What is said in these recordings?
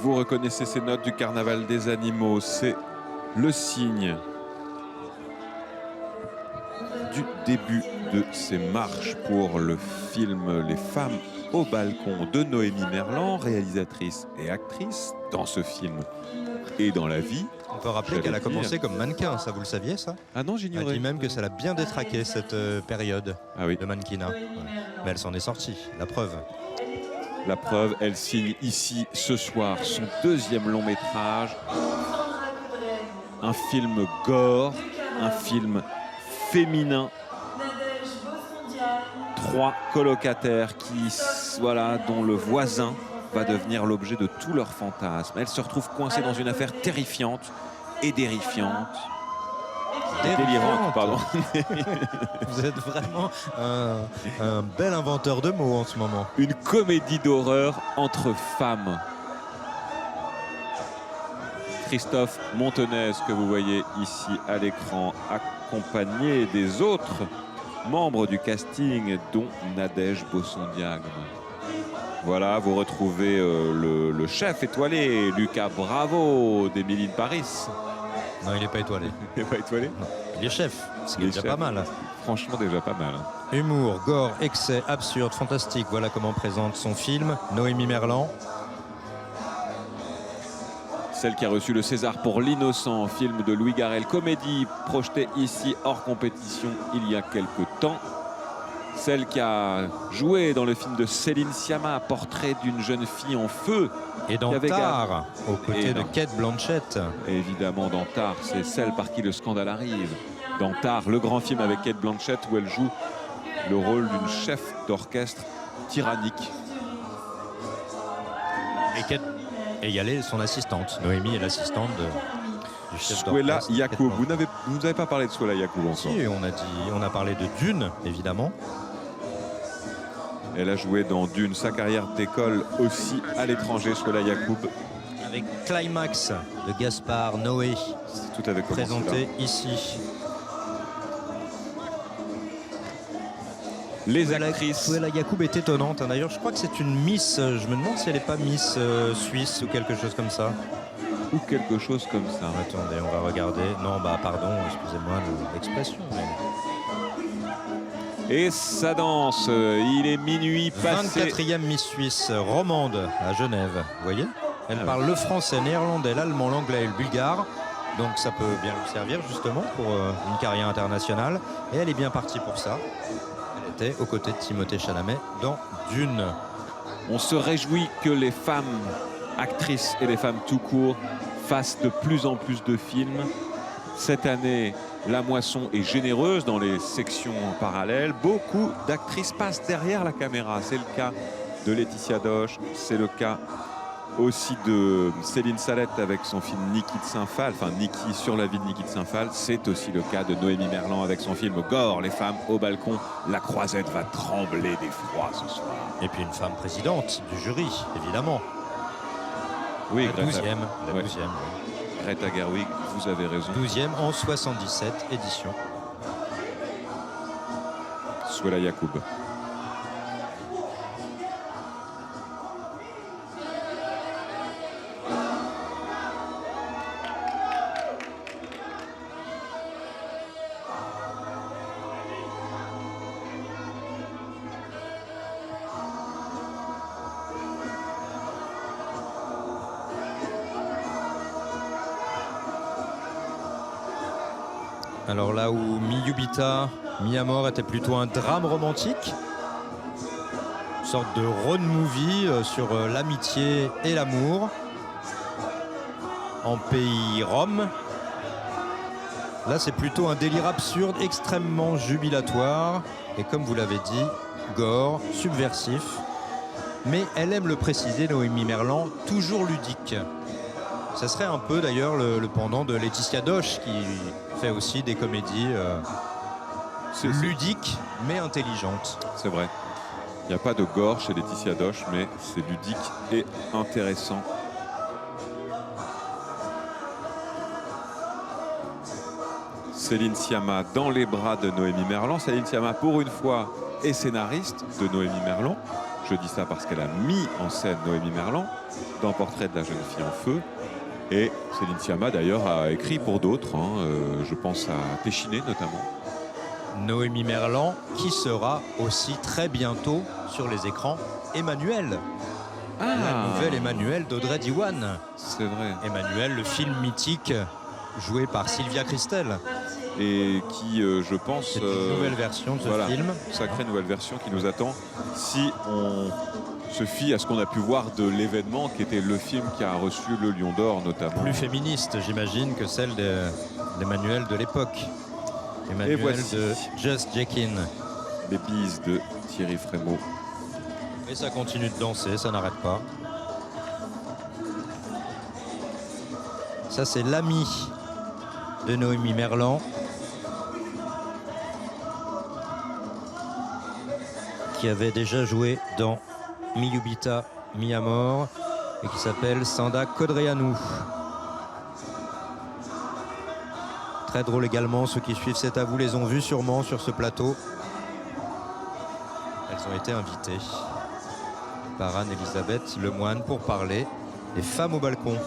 Vous reconnaissez ces notes du carnaval des animaux, c'est le signe du début de ces marches pour le film Les femmes au balcon de Noémie Merlan, réalisatrice et actrice dans ce film et dans la vie. On peut rappeler qu'elle a commencé comme mannequin, ça vous le saviez ça? Ah non, Elle j'ignorais. dit même que ça l'a bien détraqué cette période de mannequinat. Ouais. Mais elle s'en est sortie, la preuve. La preuve, elle signe ici ce soir son deuxième long métrage. Un film gore, un film féminin. 3 colocataires dont le voisin va devenir l'objet de tous leurs fantasmes. Elles se retrouvent coincées dans une affaire terrifiante et délirante. Délirante, pardon. Vous êtes vraiment un bel inventeur de mots en ce moment. Une comédie d'horreur entre femmes. Christophe Montenez, que vous voyez ici à l'écran, accompagné des autres membres du casting, dont Nadège Bossondiagne. Voilà, vous retrouvez le chef étoilé, Lucas Bravo, d'Emily in Paris. Non, il n'est pas étoilé. Il n'est pas étoilé? Non. Il est chef, ce qui est déjà pas mal. Franchement, déjà pas mal. Humour, gore, excès, absurde, fantastique. Voilà comment présente son film, Noémie Merlan. Celle qui a reçu le César pour L'Innocent, film de Louis Garrel, comédie projetée ici hors compétition il y a quelques temps. Celle qui a joué dans le film de Céline Sciamma, portrait d'une jeune fille en feu. Et dans Tar, aux côtés de Cate Blanchett. Évidemment, dans Tar, c'est celle par qui le scandale arrive. Dans Tar, le grand film avec Cate Blanchett, où elle joue le rôle d'une chef d'orchestre tyrannique. Et il y a son assistante. Noémie est l'assistante du chef Souela d'orchestre. Yacoub. Vous n'avez pas parlé de Souela Yacoub encore. Si, on a parlé de Dune, évidemment. Elle a joué dans Dune, sa carrière d'école aussi à l'étranger, Souela Yacoub. Avec Climax de Gaspard Noé, tout avait présenté ici. Les actrices. Souela Yacoub est étonnante. D'ailleurs, je crois que c'est une Miss. Je me demande si elle n'est pas Miss Suisse ou quelque chose comme ça. Ou quelque chose comme ça. Attendez, on va regarder. Non, bah pardon, excusez-moi l'expression. Et ça danse. Il est minuit passé. 24e Miss Suisse romande à Genève. Vous voyez? Elle parle le français, néerlandais, l'allemand, l'anglais et le bulgare. Donc ça peut bien lui servir justement pour une carrière internationale. Et elle est bien partie pour ça. Elle était aux côtés de Timothée Chalamet dans Dune. On se réjouit que les femmes actrices et les femmes tout court fassent de plus en plus de films. Cette année, la moisson est généreuse dans les sections parallèles. Beaucoup d'actrices passent derrière la caméra. C'est le cas de Laetitia Doche, c'est le cas aussi de Céline Salette avec son film Niki de Saint-Phal, enfin Niki sur la vie de Niki de Saint-Phal. C'est aussi le cas de Noémie Merlan avec son film Gore, les femmes au balcon. La croisette va trembler d'effroi ce soir. Et puis une femme présidente du jury, évidemment. Oui, la 12e. La 12e. Greta Gerwig, vous avez raison. 12e en 77 édition. Souela Yacoub. Alors là où Mi-Yubita, Mi-Amor était plutôt un drame romantique, une sorte de road movie sur l'amitié et l'amour en pays Rome. Là c'est plutôt un délire absurde, extrêmement jubilatoire et comme vous l'avez dit, gore, subversif. Mais elle aime le préciser, Noémie Merlan, toujours ludique. Ça serait un peu d'ailleurs le pendant de Laetitia Doche qui fait aussi des comédies ludiques mais intelligentes. C'est vrai. Il n'y a pas de gore chez Laetitia Doche, mais c'est ludique et intéressant. Céline Sciamma dans les bras de Noémie Merlan. Céline Sciamma, pour une fois, est scénariste de Noémie Merlan. Je dis ça parce qu'elle a mis en scène Noémie Merlan dans Portrait de la jeune fille en feu. Et Céline Sciamma d'ailleurs a écrit pour d'autres, hein, je pense à Téchiné notamment. Noémie Merlan qui sera aussi très bientôt sur les écrans Emmanuel. La nouvelle Emmanuel d'Audrey Diwan. C'est vrai. Emmanuel, le film mythique joué par Sylvia Christel. Et qui, je pense... C'est une nouvelle version de ce film. Sacrée nouvelle version qui nous attend si on se fie à ce qu'on a pu voir de l'événement qui était le film qui a reçu le Lion d'Or notamment. Plus féministe, j'imagine, que celle d'Emmanuel de l'époque. Emmanuel de Just Jekin. Les bises de Thierry Frémaux. Et ça continue de danser, ça n'arrête pas. Ça, c'est l'ami de Noémie Merlan. Qui avait déjà joué dans Mi Ubita, Mi Amor et qui s'appelle Sanda Codreanu. Très drôle également, ceux qui suivent C'est à vous les ont vus sûrement sur ce plateau. Elles ont été invitées par Anne-Elisabeth Lemoine pour parler des femmes au balcon.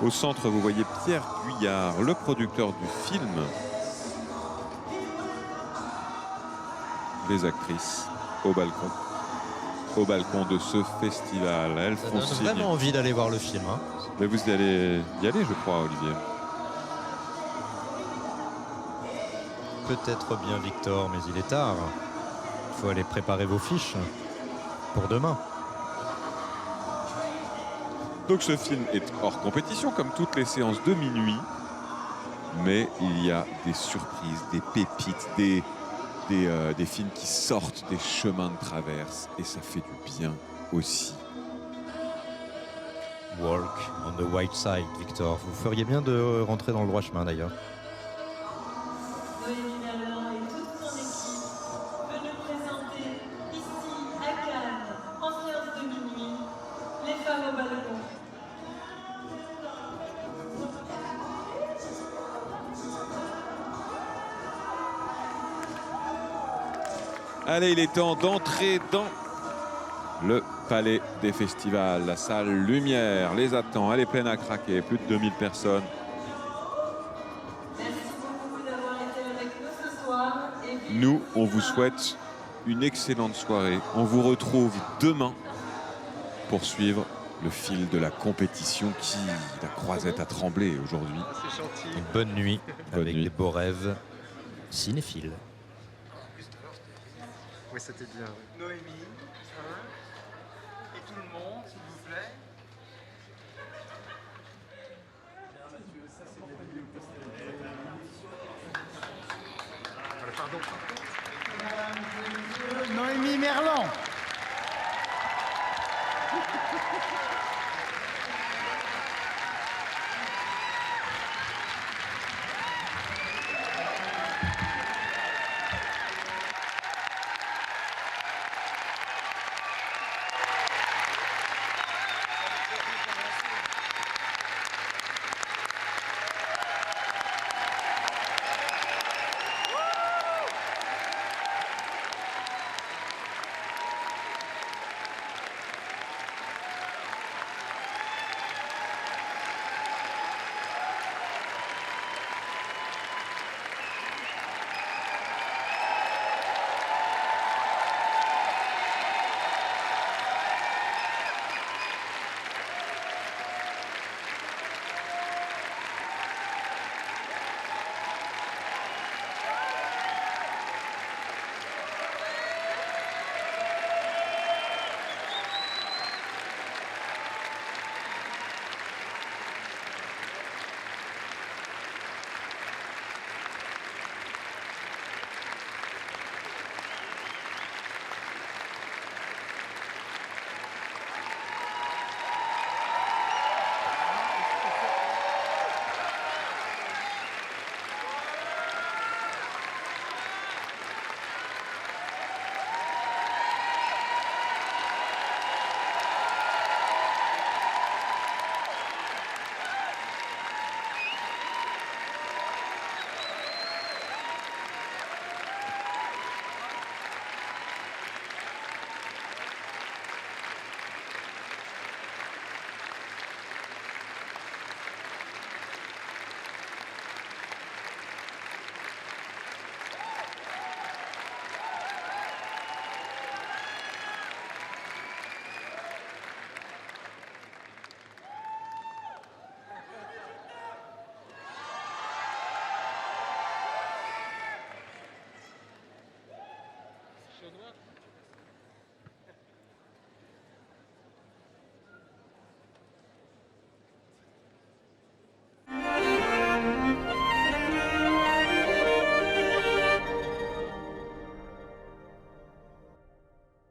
Au centre, vous voyez Pierre Guyard, le producteur du film. Les actrices au balcon de ce festival. Elles Ça font donne signe. vraiment envie d'aller voir le film. Hein. Mais vous allez y aller, je crois, Olivier. Peut-être bien Victor, mais il est tard. Il faut aller préparer vos fiches pour demain. Donc ce film est hors compétition, comme toutes les séances de minuit. Mais il y a des surprises, des pépites, des films qui sortent des chemins de traverse. Et ça fait du bien aussi. Walk on the white side, Victor. Vous feriez bien de rentrer dans le droit chemin d'ailleurs. Noémie Merlan et toute son équipe veut nous présenter ici à Cannes, en séance de minuit, les femmes au balcon. Allez, il est temps d'entrer dans le palais des festivals. La salle Lumière les attend. Elle est pleine à craquer. Plus de 2000 personnes. Merci beaucoup d'avoir été avec nous ce soir. Et vive Nous, on les vous femmes. souhaite une excellente soirée. On vous retrouve demain pour suivre le fil de la compétition qui, la croisette a tremblé aujourd'hui. Une bonne nuit Bonne avec nuit. des beaux rêves cinéphiles. Oui, c'était bien. Noémie.